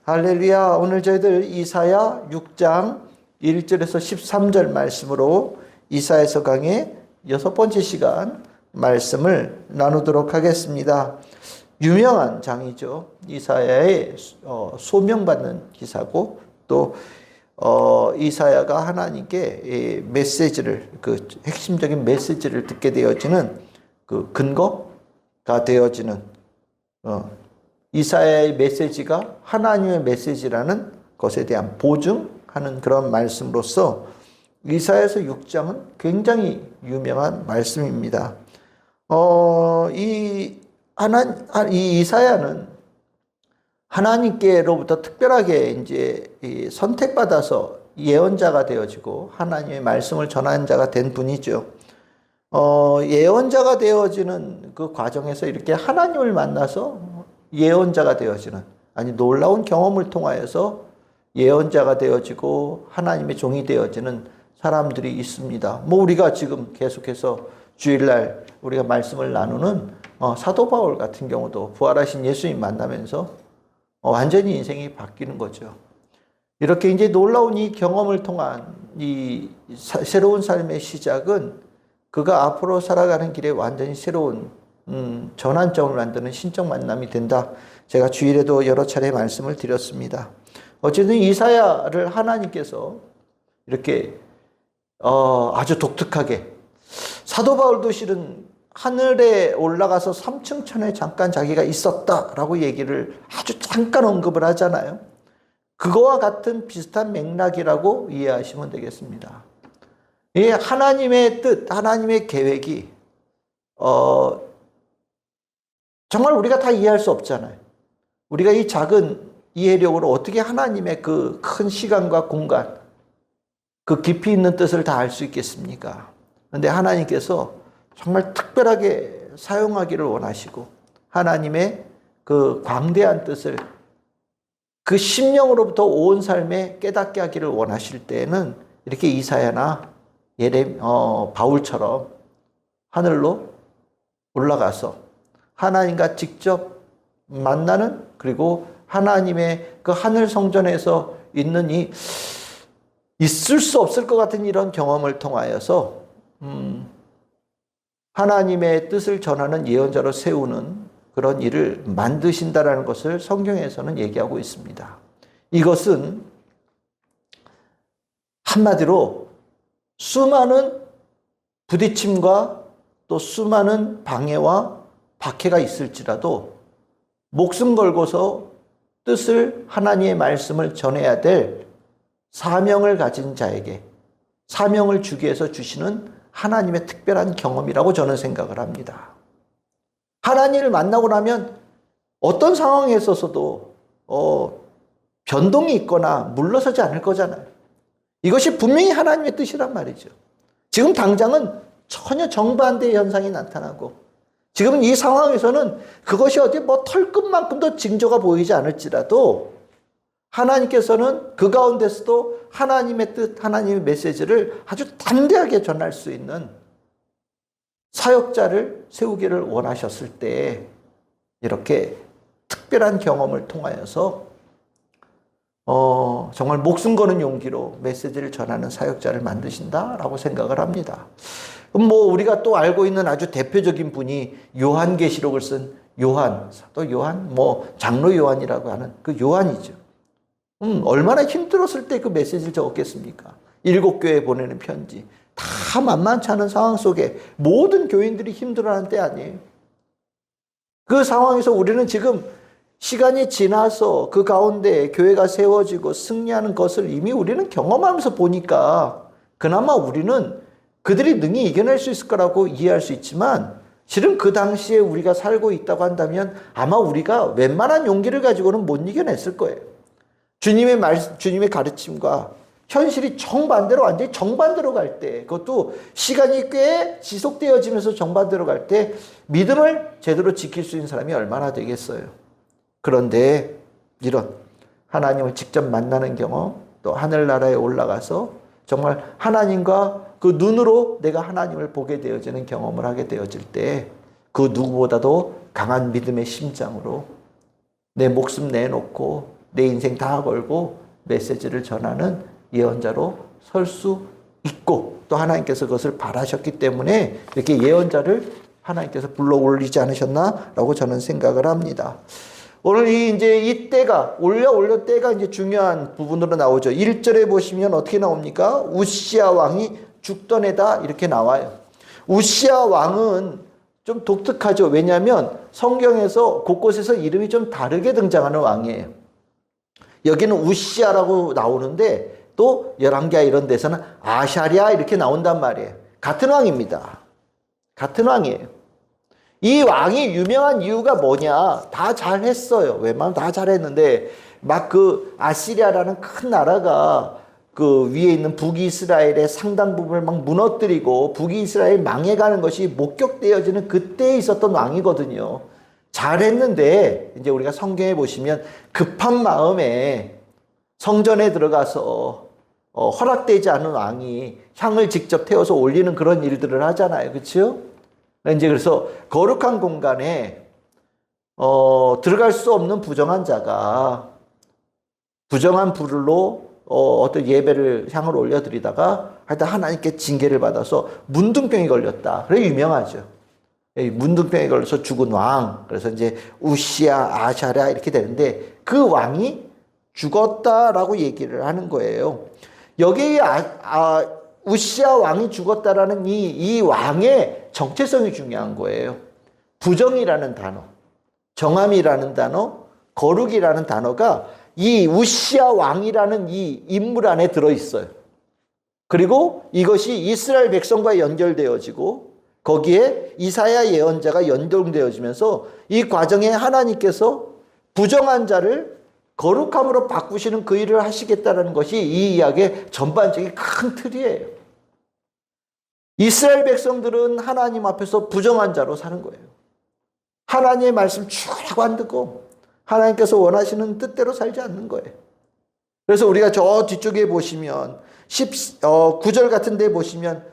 할렐루야. 오늘 저희들 이사야 6장 1절에서 13절 말씀으로 이사야서 강의 6번째 시간 말씀을 나누도록 하겠습니다. 유명한 장이죠. 이사야의 소명받는 기사고 또 이사야가 하나님께 메시지를 그 핵심적인 메시지를 듣게 되어지는 그 근거가 되어지는 이사야의 메시지가 하나님의 메시지라는 것에 대한 보증하는 그런 말씀으로서 이사야서 6장은 굉장히 유명한 말씀입니다. 이 이사야는 하나님께로부터 특별하게 이제 선택받아서 예언자가 되어지고 하나님의 말씀을 전하는 자가 된 분이죠. 예언자가 되어지는 그 과정에서 이렇게 하나님을 만나서 예언자가 되어지는, 아니 놀라운 경험을 통하여서 예언자가 되어지고 하나님의 종이 되어지는 사람들이 있습니다. 우리가 지금 계속해서 주일날 우리가 말씀을 나누는 사도 바울 같은 경우도 부활하신 예수님 만나면서 완전히 인생이 바뀌는 거죠. 이렇게 이제 놀라운 이 경험을 통한 이 새로운 삶의 시작은 그가 앞으로 살아가는 길에 완전히 새로운 전환점을 만드는 신적 만남이 된다. 제가 주일에도 여러 차례 말씀을 드렸습니다. 어쨌든 이사야를 하나님께서 이렇게 아주 독특하게, 사도 바울도 실은 하늘에 올라가서 3층 천에 잠깐 자기가 있었다라고 얘기를 아주 잠깐 언급을 하잖아요. 그거와 같은 비슷한 맥락이라고 이해하시면 되겠습니다. 이 하나님의 뜻, 하나님의 계획이 정말 우리가 다 이해할 수 없잖아요. 우리가 이 작은 이해력으로 어떻게 하나님의 그 큰 시간과 공간, 그 깊이 있는 뜻을 다 알 수 있겠습니까? 그런데 하나님께서 정말 특별하게 사용하기를 원하시고 하나님의 그 광대한 뜻을 그 심령으로부터 온 삶에 깨닫게 하기를 원하실 때에는 이렇게 이사야나 바울처럼 하늘로 올라가서 하나님과 직접 만나는, 그리고 하나님의 그 하늘 성전에서 있는 이 있을 수 없을 것 같은 이런 경험을 통하여서 하나님의 뜻을 전하는 예언자로 세우는 그런 일을 만드신다라는 것을 성경에서는 얘기하고 있습니다. 이것은 한마디로 수많은 부딪힘과 또 수많은 방해와 박해가 있을지라도 목숨 걸고서 뜻을, 하나님의 말씀을 전해야 될 사명을 가진 자에게 사명을 주기 위해서 주시는 하나님의 특별한 경험이라고 저는 생각을 합니다. 하나님을 만나고 나면 어떤 상황에 있어서도 변동이 있거나 물러서지 않을 거잖아요. 이것이 분명히 하나님의 뜻이란 말이죠. 지금 당장은 전혀 정반대의 현상이 나타나고 지금 이 상황에서는 그것이 어디 털끝만큼도 징조가 보이지 않을지라도 하나님께서는 그 가운데서도 하나님의 뜻, 하나님의 메시지를 아주 담대하게 전할 수 있는 사역자를 세우기를 원하셨을 때 이렇게 특별한 경험을 통하여서 정말 목숨 거는 용기로 메시지를 전하는 사역자를 만드신다라고 생각을 합니다. 그럼 우리가 또 알고 있는 아주 대표적인 분이 요한계시록을 쓴 사도 요한, 장로 요한이라고 하는 그 요한이죠. 얼마나 힘들었을 때 그 메시지를 적었겠습니까? 7교회에 보내는 편지. 다 만만치 않은 상황 속에 모든 교인들이 힘들어하는 때 아니에요. 그 상황에서 우리는 지금 시간이 지나서 그 가운데 교회가 세워지고 승리하는 것을 이미 우리는 경험하면서 보니까 그나마 우리는 그들이 능히 이겨낼 수 있을 거라고 이해할 수 있지만 실은 그 당시에 우리가 살고 있다고 한다면 아마 우리가 웬만한 용기를 가지고는 못 이겨냈을 거예요. 주님의 가르침과 현실이 완전히 정반대로 갈 때, 그것도 시간이 꽤 지속되어지면서 정반대로 갈 때 믿음을 제대로 지킬 수 있는 사람이 얼마나 되겠어요. 그런데 이런 하나님을 직접 만나는 경험, 또 하늘나라에 올라가서 정말 하나님과 그 눈으로 내가 하나님을 보게 되어지는 경험을 하게 되어질 때 그 누구보다도 강한 믿음의 심장으로 내 목숨 내놓고 내 인생 다 걸고 메시지를 전하는 예언자로 설 수 있고, 또 하나님께서 그것을 바라셨기 때문에 이렇게 예언자를 하나님께서 불러 올리지 않으셨나라고 저는 생각을 합니다. 오늘 이제 이 때가 올려 때가 이제 중요한 부분으로 나오죠. 1절에 보시면 어떻게 나옵니까? 우시야 왕이 죽던 해다 이렇게 나와요. 우시야 왕은 좀 독특하죠. 왜냐하면 성경에서 곳곳에서 이름이 좀 다르게 등장하는 왕이에요. 여기는 우시야라고 나오는데 또 열왕기야 이런 데서는 아샤랴 이렇게 나온단 말이에요. 같은 왕입니다. 같은 왕이에요. 이 왕이 유명한 이유가 뭐냐? 다 잘했어요. 웬만하면 다 잘했는데 막 그 아시리아라는 큰 나라가 그 위에 있는 북이스라엘의 상당 부분을 막 무너뜨리고 북이스라엘 망해가는 것이 목격되어지는 그때에 있었던 왕이거든요. 잘했는데 이제 우리가 성경에 보시면 급한 마음에 성전에 들어가서 허락되지 않은 왕이 향을 직접 태워서 올리는 그런 일들을 하잖아요. 그렇죠? 이제 그래서 거룩한 공간에 들어갈 수 없는 부정한 자가 부정한 불로 어떤 예배를 향을 올려드리다가 하여튼 하나님께 징계를 받아서 문둥병이 걸렸다. 그래 유명하죠. 문둥병에 걸려서 죽은 왕. 그래서 이제 우시야, 아샤랴 이렇게 되는데 그 왕이 죽었다라고 얘기를 하는 거예요. 여기 우시야 왕이 죽었다라는 이 왕의 정체성이 중요한 거예요. 부정이라는 단어, 정함이라는 단어, 거룩이라는 단어가 이 우시야 왕이라는 이 인물 안에 들어있어요. 그리고 이것이 이스라엘 백성과 연결되어지고 거기에 이사야 예언자가 연동되어지면서 이 과정에 하나님께서 부정한 자를 거룩함으로 바꾸시는 그 일을 하시겠다는 것이 이 이야기의 전반적인 큰 틀이에요. 이스라엘 백성들은 하나님 앞에서 부정한 자로 사는 거예요. 하나님의 말씀 죽으라고 안 듣고 하나님께서 원하시는 뜻대로 살지 않는 거예요. 그래서 우리가 저 뒤쪽에 보시면 9절 같은 데 보시면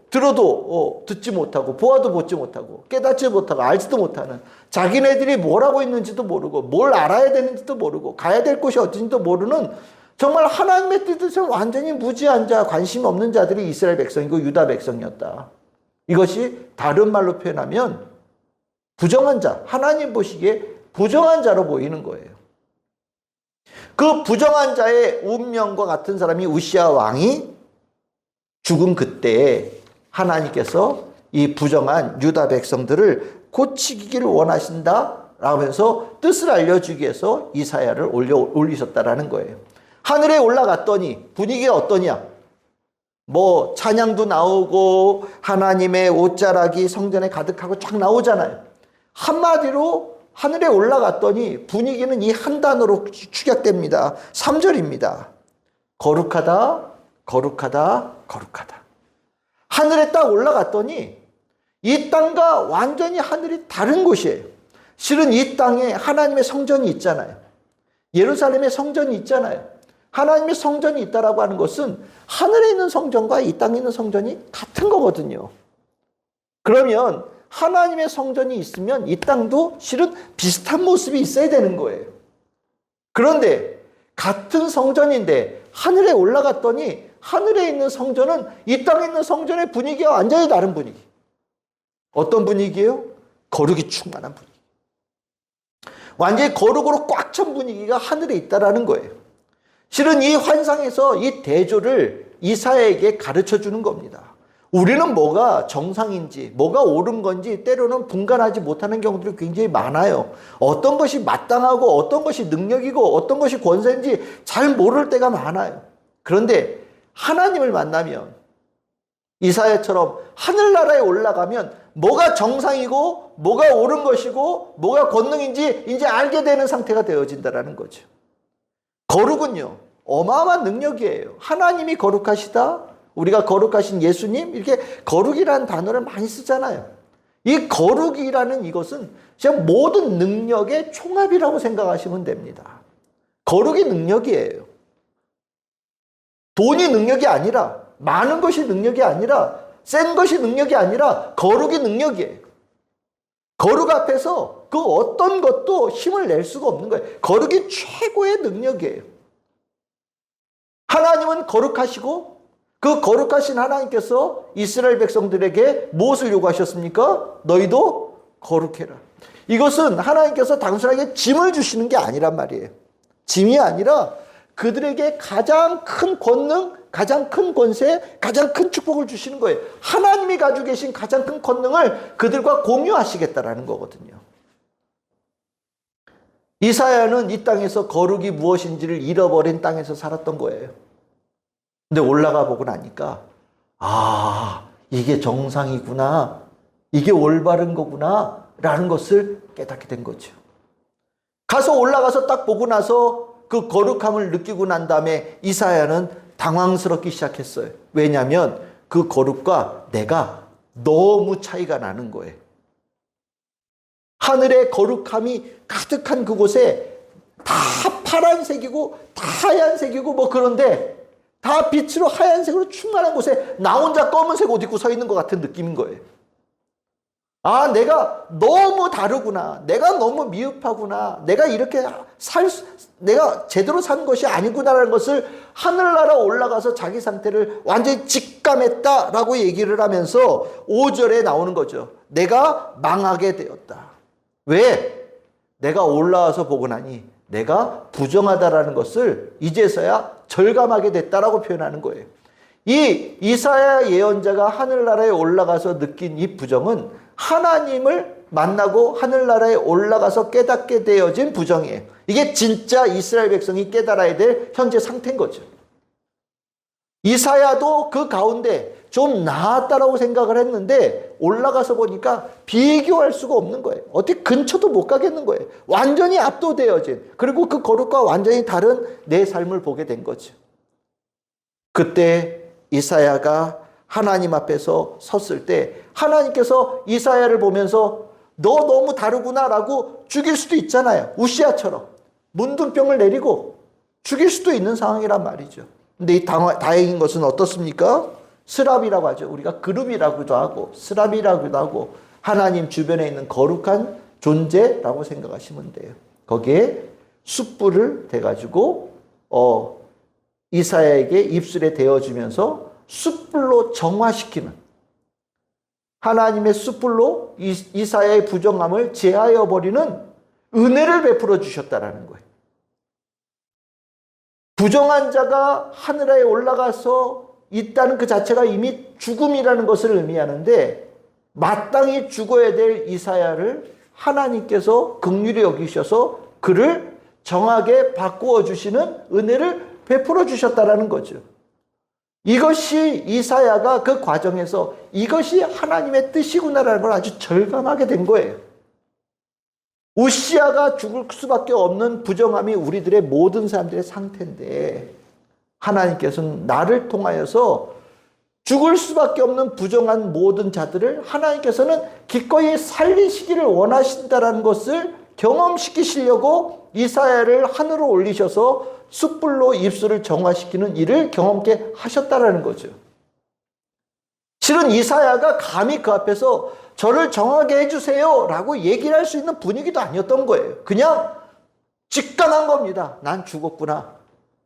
들어도 듣지 못하고 보아도 보지 못하고 깨닫지 못하고 알지도 못하는 자기네들이 뭘 하고 있는지도 모르고 뭘 알아야 되는지도 모르고 가야 될 곳이 어딘지도 모르는 정말 하나님의 뜻을 완전히 무지한 자, 관심 없는 자들이 이스라엘 백성이고 유다 백성이었다. 이것이 다른 말로 표현하면 부정한 자, 하나님 보시기에 부정한 자로 보이는 거예요. 그 부정한 자의 운명과 같은 사람이 우시야 왕이 죽은 그때에 하나님께서 이 부정한 유다 백성들을 고치기를 원하신다 라면서 뜻을 알려주기 위해서 이사야를 올리셨다라는 거예요. 하늘에 올라갔더니 분위기가 어떠냐? 찬양도 나오고 하나님의 옷자락이 성전에 가득하고 쫙 나오잖아요. 한마디로 하늘에 올라갔더니 분위기는 이 한 단어로 축약됩니다. 3절입니다. 거룩하다, 거룩하다, 거룩하다. 하늘에 딱 올라갔더니 이 땅과 완전히 하늘이 다른 곳이에요. 실은 이 땅에 하나님의 성전이 있잖아요. 예루살렘에 성전이 있잖아요. 하나님의 성전이 있다라고 하는 것은 하늘에 있는 성전과 이 땅에 있는 성전이 같은 거거든요. 그러면 하나님의 성전이 있으면 이 땅도 실은 비슷한 모습이 있어야 되는 거예요. 그런데 같은 성전인데 하늘에 올라갔더니 하늘에 있는 성전은 이 땅에 있는 성전의 분위기와 완전히 다른 분위기. 어떤 분위기예요? 거룩이 충만한 분위기. 완전히 거룩으로 꽉 찬 분위기가 하늘에 있다라는 거예요. 실은 이 환상에서 이 대조를 이사야에게 가르쳐 주는 겁니다. 우리는 뭐가 정상인지 뭐가 옳은 건지 때로는 분간하지 못하는 경우들이 굉장히 많아요. 어떤 것이 마땅하고 어떤 것이 능력이고 어떤 것이 권세인지 잘 모를 때가 많아요. 그런데 하나님을 만나면 이사야처럼 하늘나라에 올라가면 뭐가 정상이고 뭐가 옳은 것이고 뭐가 권능인지 이제 알게 되는 상태가 되어진다는 거죠. 거룩은요 어마어마한 능력이에요. 하나님이 거룩하시다, 우리가 거룩하신 예수님, 이렇게 거룩이라는 단어를 많이 쓰잖아요. 이 거룩이라는 이것은 진짜 모든 능력의 총합이라고 생각하시면 됩니다. 거룩이 능력이에요. 돈이 능력이 아니라, 많은 것이 능력이 아니라, 센 것이 능력이 아니라 거룩이 능력이에요. 거룩 앞에서 그 어떤 것도 힘을 낼 수가 없는 거예요. 거룩이 최고의 능력이에요. 하나님은 거룩하시고 그 거룩하신 하나님께서 이스라엘 백성들에게 무엇을 요구하셨습니까? 너희도 거룩해라. 이것은 하나님께서 단순하게 짐을 주시는 게 아니란 말이에요. 짐이 아니라 그들에게 가장 큰 권능, 가장 큰 권세, 가장 큰 축복을 주시는 거예요. 하나님이 가지고 계신 가장 큰 권능을 그들과 공유하시겠다라는 거거든요. 이사야는 이 땅에서 거룩이 무엇인지를 잃어버린 땅에서 살았던 거예요. 근데 올라가 보고 나니까 이게 정상이구나, 이게 올바른 거구나 라는 것을 깨닫게 된 거죠. 가서 올라가서 딱 보고 나서 그 거룩함을 느끼고 난 다음에 이사야는 당황스럽기 시작했어요. 왜냐하면 그 거룩과 내가 너무 차이가 나는 거예요. 하늘의 거룩함이 가득한 그곳에 다 파란색이고 다 하얀색이고 뭐 그런데 다 빛으로 하얀색으로 충만한 곳에 나 혼자 검은색 옷 입고 서 있는 것 같은 느낌인 거예요. 내가 너무 다르구나. 내가 너무 미흡하구나. 내가 제대로 산 것이 아니구나라는 것을 하늘나라 올라가서 자기 상태를 완전히 직감했다라고 얘기를 하면서 5절에 나오는 거죠. 내가 망하게 되었다. 왜? 내가 올라와서 보고 나니 내가 부정하다라는 것을 이제서야 절감하게 됐다라고 표현하는 거예요. 이 이사야 예언자가 하늘나라에 올라가서 느낀 이 부정은 하나님을 만나고 하늘나라에 올라가서 깨닫게 되어진 부정이에요. 이게 진짜 이스라엘 백성이 깨달아야 될 현재 상태인 거죠. 이사야도 그 가운데 좀 나았다라고 생각을 했는데 올라가서 보니까 비교할 수가 없는 거예요. 어떻게 근처도 못 가겠는 거예요. 완전히 압도되어진, 그리고 그 거룩과 완전히 다른 내 삶을 보게 된 거죠. 그때 이사야가 하나님 앞에서 섰을 때 하나님께서 이사야를 보면서 너 너무 다르구나 라고 죽일 수도 있잖아요. 우시아처럼 문둥병을 내리고 죽일 수도 있는 상황이란 말이죠. 근데 이 다행인 것은 어떻습니까? 스랍이라고 하죠. 우리가 그룹이라고도 하고 스랍이라고도 하고 하나님 주변에 있는 거룩한 존재라고 생각하시면 돼요. 거기에 숯불을 대가지고 이사야에게 입술에 대어주면서 숯불로 정화시키는, 하나님의 숯불로 이사야의 부정함을 제하여 버리는 은혜를 베풀어 주셨다라는 거예요. 부정한 자가 하늘에 올라가서 있다는 그 자체가 이미 죽음이라는 것을 의미하는데 마땅히 죽어야 될 이사야를 하나님께서 긍휼히 여기셔서 그를 정하게 바꾸어 주시는 은혜를 베풀어 주셨다라는 거죠. 이것이 이사야가 그 과정에서 이것이 하나님의 뜻이구나라는 걸 아주 절감하게 된 거예요. 우시아가 죽을 수밖에 없는 부정함이 우리들의 모든 사람들의 상태인데 하나님께서는 나를 통하여서 죽을 수밖에 없는 부정한 모든 자들을 하나님께서는 기꺼이 살리시기를 원하신다는 것을 경험시키시려고 이사야를 하늘로 올리셔서 숯불로 입술을 정화시키는 일을 경험케 하셨다라는 거죠. 실은 이사야가 감히 그 앞에서 저를 정하게 해주세요 라고 얘기를 할 수 있는 분위기도 아니었던 거예요. 그냥 직감한 겁니다. 난 죽었구나.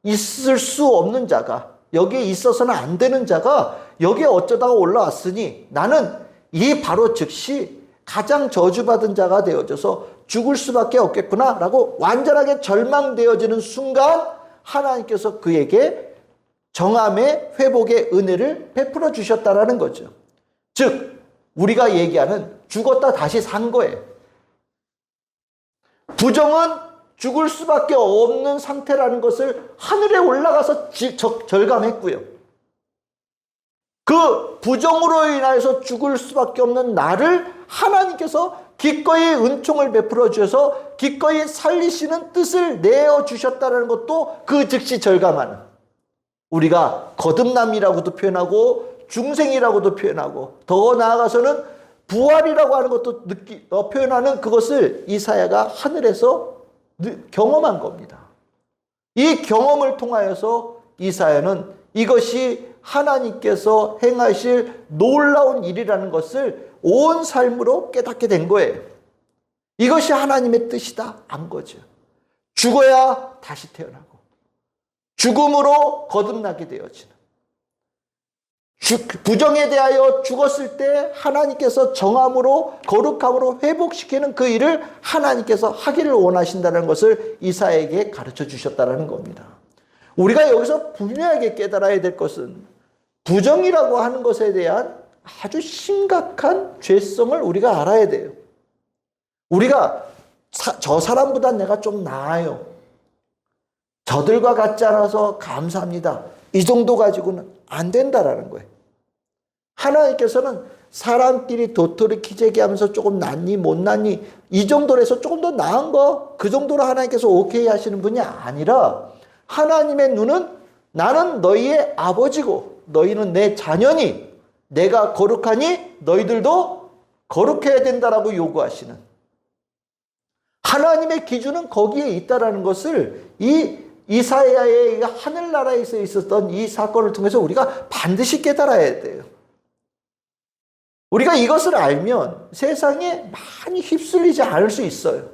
있을 수 없는 자가, 여기에 있어서는 안 되는 자가 여기에 어쩌다가 올라왔으니 나는 이 바로 즉시 가장 저주받은 자가 되어져서 죽을 수밖에 없겠구나 라고 완전하게 절망되어지는 순간 하나님께서 그에게 정함의 회복의 은혜를 베풀어 주셨다라는 거죠. 즉 우리가 얘기하는 죽었다 다시 산 거예요. 부정은 죽을 수밖에 없는 상태라는 것을 하늘에 올라가서 절감했고요. 그 부정으로 인하여서 죽을 수밖에 없는 나를 하나님께서 기꺼이 은총을 베풀어 주셔서 기꺼이 살리시는 뜻을 내어주셨다는 것도 그 즉시 절감하는, 우리가 거듭남이라고도 표현하고 중생이라고도 표현하고 더 나아가서는 부활이라고 하는 것도 표현하는 그것을 이사야가 하늘에서 경험한 겁니다. 이 경험을 통하여서 이사야는 이것이 하나님께서 행하실 놀라운 일이라는 것을 온 삶으로 깨닫게 된 거예요. 이것이 하나님의 뜻이다 안 거죠. 죽어야 다시 태어나고 죽음으로 거듭나게 되어지는, 부정에 대하여 죽었을 때 하나님께서 정함으로 거룩함으로 회복시키는 그 일을 하나님께서 하기를 원하신다는 것을 이사야에게 가르쳐 주셨다는 겁니다. 우리가 여기서 분명하게 깨달아야 될 것은 부정이라고 하는 것에 대한 아주 심각한 죄성을 우리가 알아야 돼요. 우리가 저 사람보다 내가 좀 나아요, 저들과 같지 않아서 감사합니다, 이 정도 가지고는 안 된다라는 거예요. 하나님께서는 사람끼리 도토리 키재기 하면서 조금 낫니 못 낫니 이 정도로 해서 조금 더 나은 거, 그 정도로 하나님께서 오케이 하시는 분이 아니라, 하나님의 눈은 나는 너희의 아버지고 너희는 내 자녀니 내가 거룩하니 너희들도 거룩해야 된다라고 요구하시는, 하나님의 기준은 거기에 있다라는 것을 이 이사야의 하늘나라에서 있었던 이 사건을 통해서 우리가 반드시 깨달아야 돼요. 우리가 이것을 알면 세상에 많이 휩쓸리지 않을 수 있어요.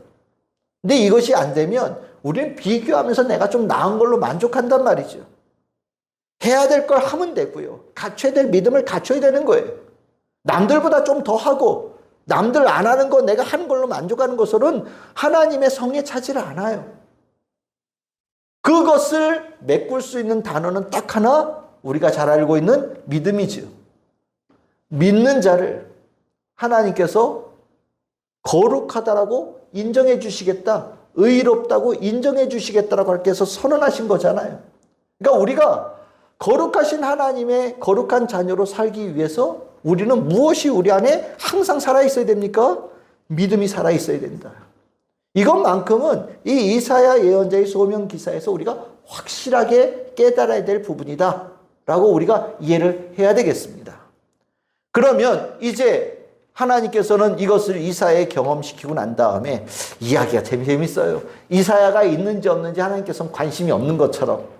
근데 이것이 안 되면 우리는 비교하면서 내가 좀 나은 걸로 만족한단 말이죠. 해야 될 걸 하면 되고요, 갖춰야 될 믿음을 갖춰야 되는 거예요. 남들보다 좀 더 하고 남들 안 하는 거 내가 하는 걸로 만족하는 것으로는 하나님의 성에 차지를 않아요. 그것을 메꿀 수 있는 단어는 딱 하나, 우리가 잘 알고 있는 믿음이지요. 믿는 자를 하나님께서 거룩하다라고 인정해 주시겠다, 의롭다고 인정해 주시겠다라고 하나님께서 선언하신 거잖아요. 그러니까 우리가 거룩하신 하나님의 거룩한 자녀로 살기 위해서 우리는 무엇이 우리 안에 항상 살아있어야 됩니까? 믿음이 살아있어야 된다. 이것만큼은 이 이사야 예언자의 소명 기사에서 우리가 확실하게 깨달아야 될 부분이다 라고 우리가 이해를 해야 되겠습니다. 그러면 이제 하나님께서는 이것을 이사야에 경험시키고 난 다음에 이야기가 재밌어요. 이사야가 있는지 없는지 하나님께서는 관심이 없는 것처럼,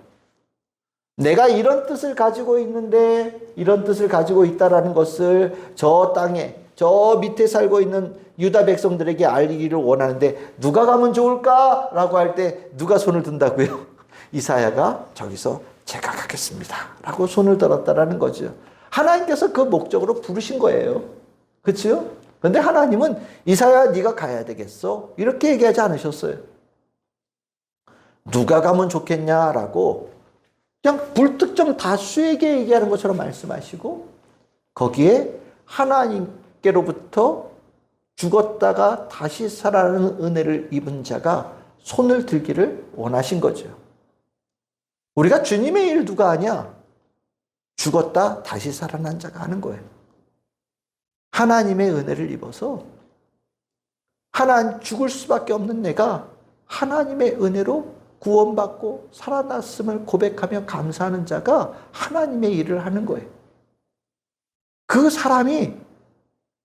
내가 이런 뜻을 가지고 있는데 이런 뜻을 가지고 있다라는 것을 저 땅에 저 밑에 살고 있는 유다 백성들에게 알리기를 원하는데 누가 가면 좋을까라고 할 때 누가 손을 든다고요? 이사야가 저기서 제가 가겠습니다 라고 손을 들었다라는 거죠. 하나님께서 그 목적으로 부르신 거예요. 그렇죠? 그런데 하나님은 이사야 네가 가야 되겠어 이렇게 얘기하지 않으셨어요. 누가 가면 좋겠냐라고 그냥 불특정 다수에게 얘기하는 것처럼 말씀하시고, 거기에 하나님께로부터 죽었다가 다시 살아나는 은혜를 입은 자가 손을 들기를 원하신 거죠. 우리가 주님의 일 누가 하냐? 죽었다 다시 살아난 자가 하는 거예요. 하나님의 은혜를 입어서 죽을 수밖에 없는 내가 하나님의 은혜로 구원받고 살아났음을 고백하며 감사하는 자가 하나님의 일을 하는 거예요. 그 사람이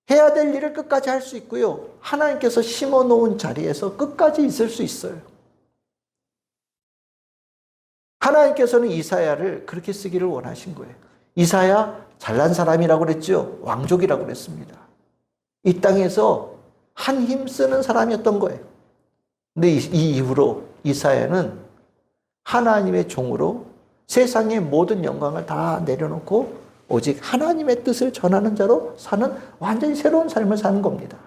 해야 될 일을 끝까지 할 수 있고요, 하나님께서 심어놓은 자리에서 끝까지 있을 수 있어요. 하나님께서는 이사야를 그렇게 쓰기를 원하신 거예요. 이사야 잘난 사람이라고 그랬죠. 왕족이라고 그랬습니다. 이 땅에서 한 힘 쓰는 사람이었던 거예요. 근데 이 이후로 이사야는 하나님의 종으로 세상의 모든 영광을 다 내려놓고 오직 하나님의 뜻을 전하는 자로 사는 완전히 새로운 삶을 사는 겁니다.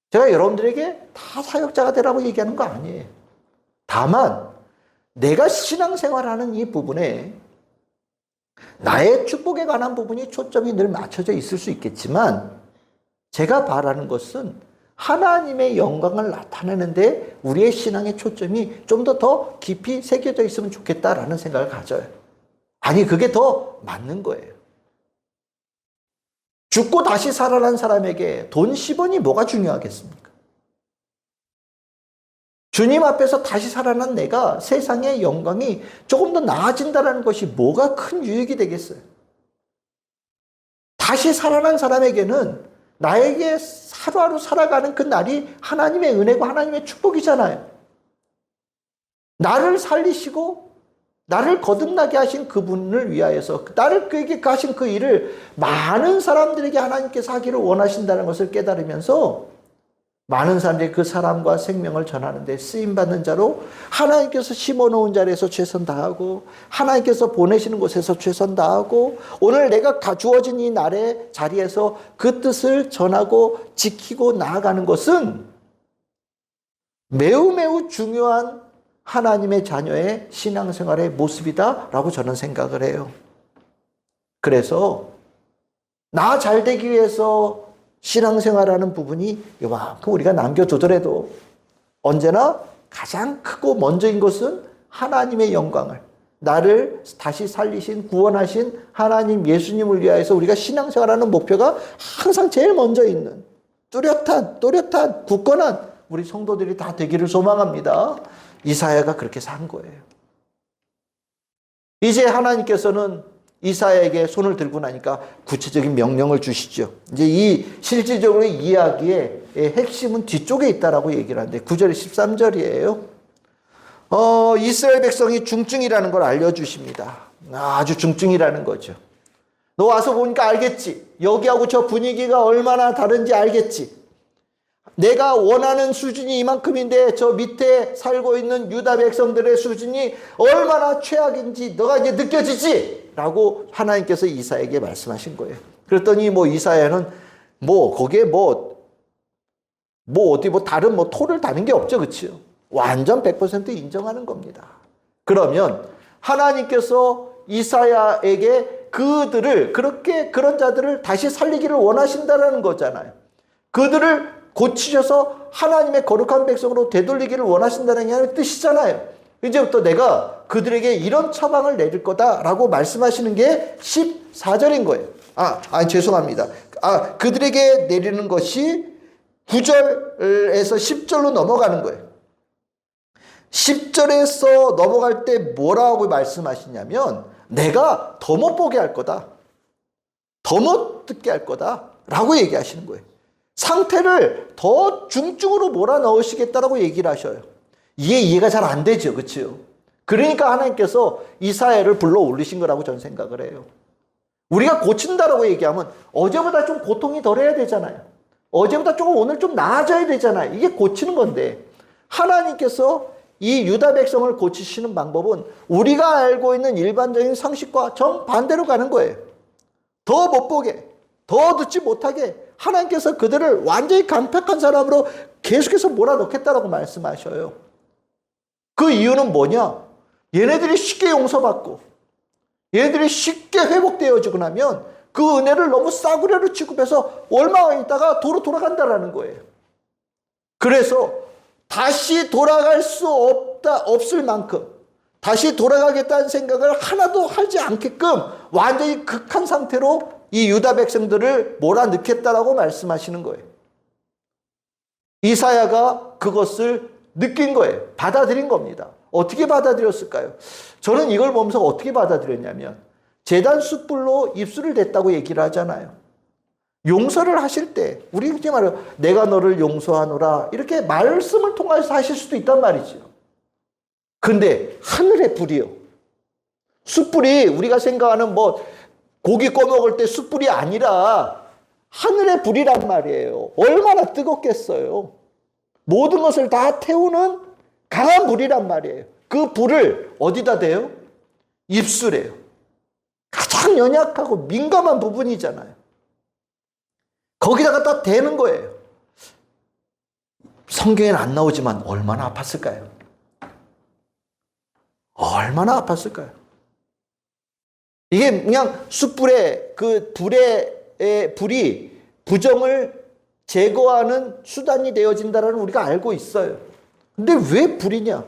제가 여러분들에게 다 사역자가 되라고 얘기하는 거 아니에요. 다만 내가 신앙생활하는 이 부분에 나의 축복에 관한 부분이 초점이 늘 맞춰져 있을 수 있겠지만, 제가 바라는 것은 하나님의 영광을 나타내는데 우리의 신앙의 초점이 좀 더 깊이 새겨져 있으면 좋겠다라는 생각을 가져요. 아니, 그게 더 맞는 거예요. 죽고 다시 살아난 사람에게 돈 10원이 뭐가 중요하겠습니까? 주님 앞에서 다시 살아난 내가 세상의 영광이 조금 더 나아진다는 것이 뭐가 큰 유익이 되겠어요? 다시 살아난 사람에게는 나에게 하루하루 살아가는 그 날이 하나님의 은혜고 하나님의 축복이잖아요. 나를 살리시고 나를 거듭나게 하신 그분을 위하여서 나를 그에게 하신 그 일을 많은 사람들에게 하나님께서 하기를 원하신다는 것을 깨달으면서 많은 사람들이 그 사람과 생명을 전하는데 쓰임받는 자로 하나님께서 심어놓은 자리에서 최선 다하고 하나님께서 보내시는 곳에서 최선 다하고 오늘 내가 주어진 이 날의 자리에서 그 뜻을 전하고 지키고 나아가는 것은 매우 매우 중요한 하나님의 자녀의 신앙생활의 모습이다라고 저는 생각을 해요. 그래서 나 잘 되기 위해서 신앙생활하는 부분이 이만큼 우리가 남겨두더라도 언제나 가장 크고 먼저인 것은 하나님의 영광을, 나를 다시 살리신 구원하신 하나님 예수님을 위하여서 우리가 신앙생활하는 목표가 항상 제일 먼저 있는 또렷한 굳건한 우리 성도들이 다 되기를 소망합니다. 이사야가 그렇게 산 거예요. 이제 하나님께서는 이사야에게 손을 들고 나니까 구체적인 명령을 주시죠. 이제 이 실질적으로 이야기의 핵심은 뒤쪽에 있다라고 얘기를 하는데 9절 13절이에요. 이스라엘 백성이 중증이라는 걸 알려주십니다. 아주 중증이라는 거죠. 너 와서 보니까 알겠지. 여기하고 저 분위기가 얼마나 다른지 알겠지. 내가 원하는 수준이 이만큼인데 저 밑에 살고 있는 유다 백성들의 수준이 얼마나 최악인지 너가 이제 느껴지지? 라고 하나님께서 이사야에게 말씀하신 거예요. 그랬더니 이사야는 거기에 어디 다른 토를 다는 게 없죠. 그치요? 완전 100% 인정하는 겁니다. 그러면 하나님께서 이사야에게 그런 자들을 다시 살리기를 원하신다는 거잖아요. 그들을 고치셔서 하나님의 거룩한 백성으로 되돌리기를 원하신다는 뜻이잖아요. 이제부터 내가 그들에게 이런 처방을 내릴 거다라고 말씀하시는 게 14절인 거예요. 죄송합니다. 그들에게 내리는 것이 9절에서 10절로 넘어가는 거예요. 10절에서 넘어갈 때 뭐라고 말씀하시냐면 내가 더 못 보게 할 거다. 더 못 듣게 할 거다. 라고 얘기하시는 거예요. 상태를 더 중증으로 몰아넣으시겠다라고 얘기를 하셔요. 이게 이해가 잘 안 되죠. 그렇죠? 그러니까 하나님께서 이사야를 불러 올리신 거라고 저는 생각을 해요. 우리가 고친다라고 얘기하면 어제보다 좀 고통이 덜해야 되잖아요. 어제보다 조금 오늘 좀 나아져야 되잖아요. 이게 고치는 건데 하나님께서 이 유다 백성을 고치시는 방법은 우리가 알고 있는 일반적인 상식과 정반대로 가는 거예요. 더 못 보게, 더 듣지 못하게 하나님께서 그들을 완전히 강팍한 사람으로 계속해서 몰아넣겠다라고 말씀하셔요. 그 이유는 뭐냐? 얘네들이 쉽게 용서받고 얘네들이 쉽게 회복되어지고 나면 그 은혜를 너무 싸구려로 취급해서 얼마 있다가 도로 돌아간다라는 거예요. 그래서 다시 돌아갈 수 없을 만큼 다시 돌아가겠다는 생각을 하나도 하지 않게끔 완전히 극한 상태로 이 유다 백성들을 몰아넣겠다라고 말씀하시는 거예요. 이사야가 그것을 느낀 거예요. 받아들인 겁니다. 어떻게 받아들였을까요? 저는 이걸 보면서 어떻게 받아들였냐면 제단 숯불로 입술을 댔다고 얘기를 하잖아요. 용서를 하실 때 우리 그렇게 말해요. 내가 너를 용서하노라 이렇게 말씀을 통해서 하실 수도 있단 말이죠. 근데 하늘의 불이요. 숯불이 우리가 생각하는 고기 꺼먹을 때 숯불이 아니라 하늘의 불이란 말이에요. 얼마나 뜨겁겠어요. 모든 것을 다 태우는 강한 불이란 말이에요. 그 불을 어디다 대요? 입술에요. 가장 연약하고 민감한 부분이잖아요. 거기다가 딱 대는 거예요. 성경에는 안 나오지만 얼마나 아팠을까요? 얼마나 아팠을까요? 이게 그냥 숯불에 불이 부정을 제거하는 수단이 되어진다는 우리가 알고 있어요. 근데 왜 불이냐?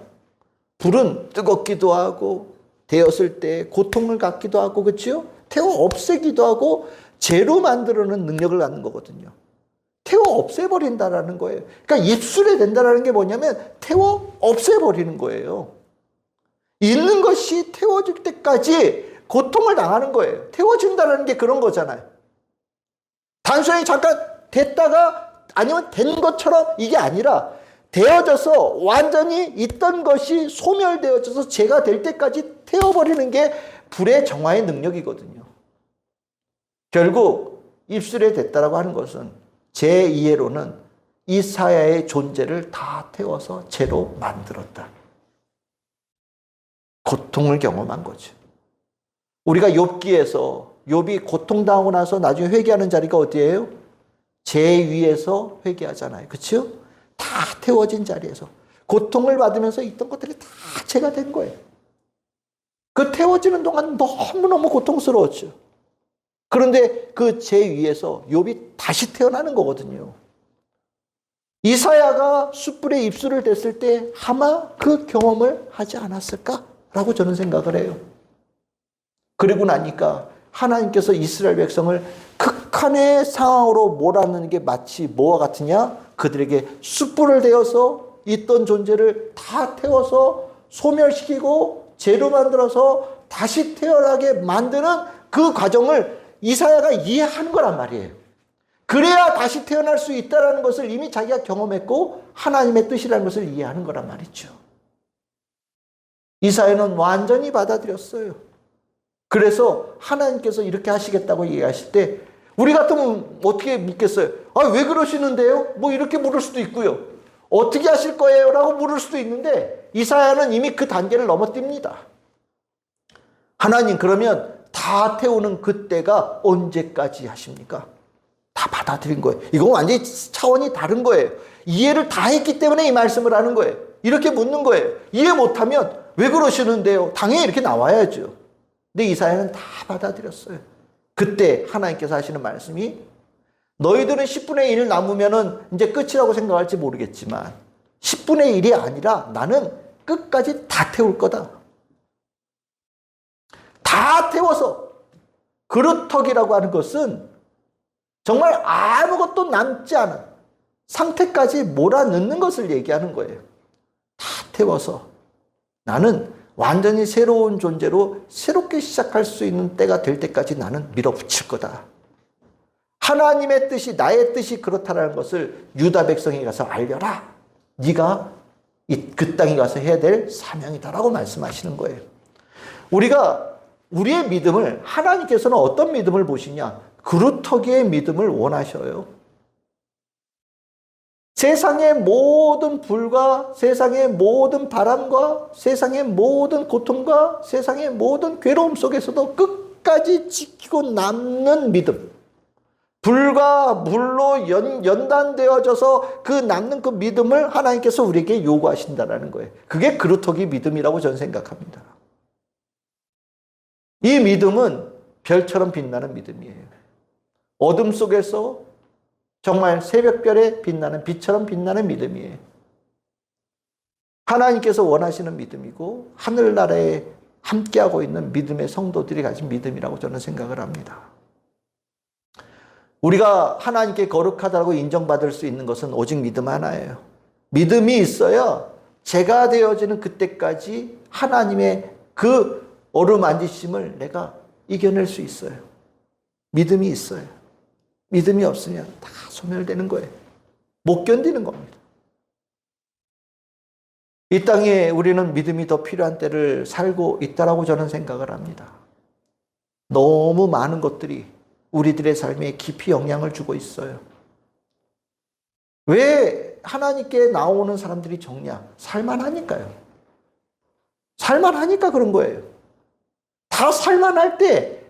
불은 뜨겁기도 하고 되었을 때 고통을 갖기도 하고 그렇죠? 태워 없애기도 하고 재로 만들어내는 능력을 갖는 거거든요. 태워 없애버린다라는 거예요. 그러니까 입술에 된다라는 게 뭐냐면 태워 없애버리는 거예요. 있는 것이 태워질 때까지 고통을 당하는 거예요. 태워진다는 게 그런 거잖아요. 단순히 잠깐 됐다가 아니면 된 것처럼 이게 아니라 되어져서 완전히 있던 것이 소멸되어져서 죄가 될 때까지 태워버리는 게 불의 정화의 능력이거든요. 결국 입술에 됐다라고 하는 것은 제 이해로는 이사야의 존재를 다 태워서 죄로 만들었다. 고통을 경험한 거죠. 우리가 욥기에서 욥이 고통당하고 나서 나중에 회개하는 자리가 어디예요? 죄 위에서 회개하잖아요. 그렇죠? 다 태워진 자리에서 고통을 받으면서 있던 것들이 다 죄가 된 거예요. 그 태워지는 동안 너무너무 고통스러웠죠. 그런데 그 죄 위에서 욥이 다시 태어나는 거거든요. 이사야가 숯불에 입술을 댔을 때 아마 그 경험을 하지 않았을까라고 저는 생각을 해요. 그리고 나니까 하나님께서 이스라엘 백성을 극한의 상황으로 몰아넣는 게 마치 뭐와 같으냐? 그들에게 숯불을 대어서 있던 존재를 다 태워서 소멸시키고 죄로 만들어서 다시 태어나게 만드는 그 과정을 이사야가 이해하는 거란 말이에요. 그래야 다시 태어날 수 있다는 것을 이미 자기가 경험했고 하나님의 뜻이라는 것을 이해하는 거란 말이죠. 이사야는 완전히 받아들였어요. 그래서 하나님께서 이렇게 하시겠다고 얘기하실 때 우리 같으면 어떻게 묻겠어요? 아, 왜 그러시는데요? 뭐 이렇게 물을 수도 있고요. 어떻게 하실 거예요? 라고 물을 수도 있는데 이사야는 이미 그 단계를 넘어띱니다. 하나님, 그러면 다 태우는 그때가 언제까지 하십니까? 다 받아들인 거예요. 이건 완전히 차원이 다른 거예요. 이해를 다 했기 때문에 이 말씀을 하는 거예요. 이렇게 묻는 거예요. 이해 못하면 왜 그러시는데요? 당연히 이렇게 나와야죠. 근데 이사야는 다 받아들였어요. 그때 하나님께서 하시는 말씀이 너희들은 10분의 1 남으면은 이제 끝이라고 생각할지 모르겠지만 10분의 1이 아니라 나는 끝까지 다 태울 거다. 다 태워서 그루터기라고 하는 것은 정말 아무것도 남지 않은 상태까지 몰아넣는 것을 얘기하는 거예요. 다 태워서 나는 완전히 새로운 존재로 새롭게 시작할 수 있는 때가 될 때까지 나는 밀어붙일 거다. 하나님의 뜻이, 나의 뜻이 그렇다는 것을 유다 백성에 가서 알려라. 네가 그 땅에 가서 해야 될 사명이다라고 말씀하시는 거예요. 우리가 우리의 믿음을, 하나님께서는 어떤 믿음을 보시냐? 그루터기의 믿음을 원하셔요. 세상의 모든 불과 세상의 모든 바람과 세상의 모든 고통과 세상의 모든 괴로움 속에서도 끝까지 지키고 남는 믿음. 불과 물로 연단되어져서 그 남는 그 믿음을 하나님께서 우리에게 요구하신다는 거예요. 그게 그루터기 믿음이라고 저는 생각합니다. 이 믿음은 별처럼 빛나는 믿음이에요. 어둠 속에서 정말 새벽별에 빛나는 빛처럼 빛나는 믿음이에요. 하나님께서 원하시는 믿음이고 하늘나라에 함께하고 있는 믿음의 성도들이 가진 믿음이라고 저는 생각을 합니다. 우리가 하나님께 거룩하다고 인정받을 수 있는 것은 오직 믿음 하나예요. 믿음이 있어야 죄가 되어지는 그때까지 하나님의 그 어루만지심을 내가 이겨낼 수 있어요. 믿음이 있어요. 믿음이 없으면 다 소멸되는 거예요. 못 견디는 겁니다. 이 땅에 우리는 믿음이 더 필요한 때를 살고 있다라고 저는 생각을 합니다. 너무 많은 것들이 우리들의 삶에 깊이 영향을 주고 있어요. 왜 하나님께 나오는 사람들이 적냐? 살만하니까요. 살만하니까 그런 거예요. 다 살만할 때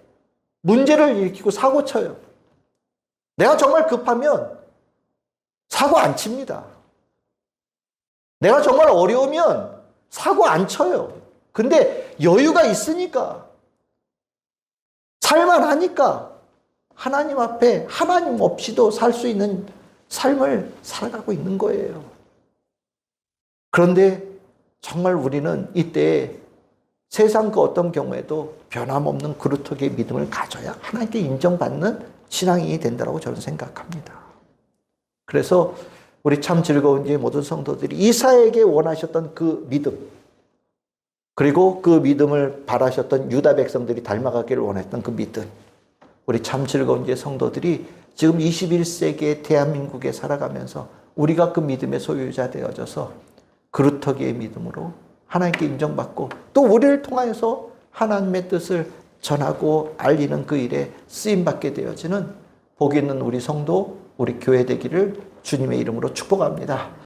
문제를 일으키고 사고 쳐요. 내가 정말 급하면 사고 안 칩니다. 내가 정말 어려우면 사고 안 쳐요. 근데 여유가 있으니까, 살만하니까 하나님 앞에 하나님 없이도 살 수 있는 삶을 살아가고 있는 거예요. 그런데 정말 우리는 이때 세상 그 어떤 경우에도 변함없는 그루터기의 믿음을 가져야 하나님께 인정받는 신앙이 된다고 저는 생각합니다. 그래서 우리 참 즐거운 지 모든 성도들이 이사야에게 원하셨던 그 믿음, 그리고 그 믿음을 바라셨던 유다 백성들이 닮아가기를 원했던 그 믿음, 우리 참 즐거운 지 성도들이 지금 21세기의 대한민국에 살아가면서 우리가 그 믿음의 소유자 되어져서 그루터기의 믿음으로 하나님께 인정받고 또 우리를 통하여서 하나님의 뜻을 전하고 알리는 그 일에 쓰임받게 되어지는 복 있는 우리 성도, 우리 교회 되기를 주님의 이름으로 축복합니다.